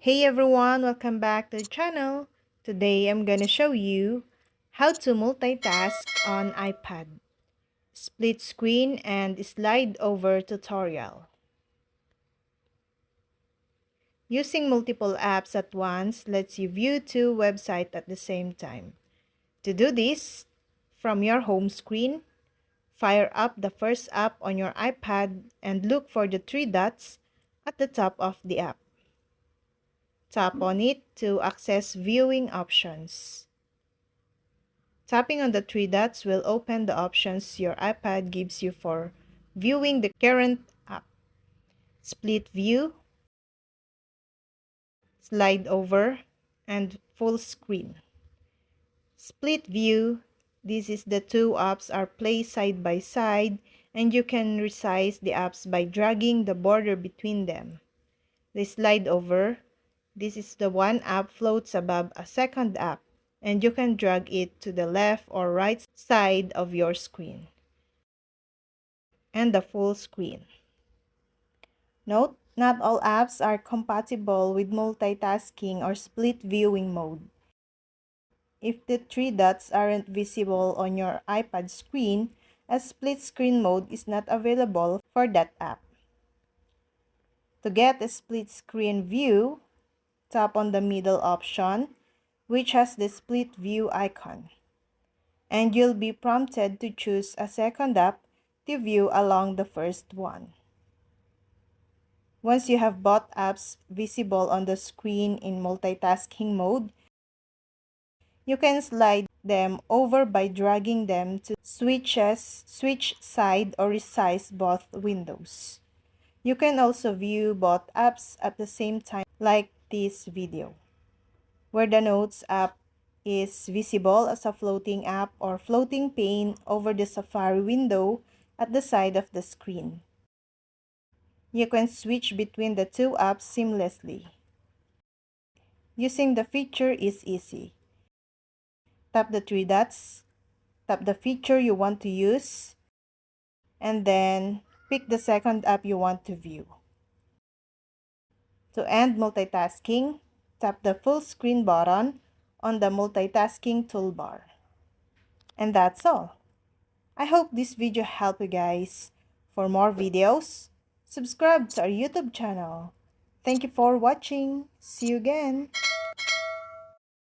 Hey everyone, welcome back to the channel. Today I'm gonna show you how to multitask on iPad. Split screen and slide over tutorial. Using multiple apps at once lets you view two websites at the same time. To do this, from your home screen, fire up the first app on your iPad and look for the three dots at the top of the app. Tap on it to access viewing options. Tapping on the three dots will open the options your iPad gives you for viewing the current app. Split view, slide over, and full screen. Split view, this is the two apps are placed side by side and you can resize the apps by dragging the border between them. The slide over, this is the one app floats above a second app and you can drag it to the left or right side of your screen. And the full screen. Note, not all apps are compatible with multitasking or split viewing mode. If the three dots aren't visible on your iPad screen, a split screen mode is not available for that app. To get a split screen view, tap on the middle option, which has the split view icon. And you'll be prompted to choose a second app to view along the first one. Once you have both apps visible on the screen in multitasking mode, you can slide them over by dragging them to switch side or resize both windows. You can also view both apps at the same time, like this video, where the Notes app is visible as a floating app or floating pane over the Safari window at the side of the screen. You can switch between the two apps seamlessly. Using the feature is easy. Tap the three dots, tap the feature you want to use, and then pick the second app you want to view. To end multitasking, tap the full screen button on the multitasking toolbar. And that's all. I hope this video helped you guys. For more videos, subscribe to our YouTube channel. Thank you for watching. See you again.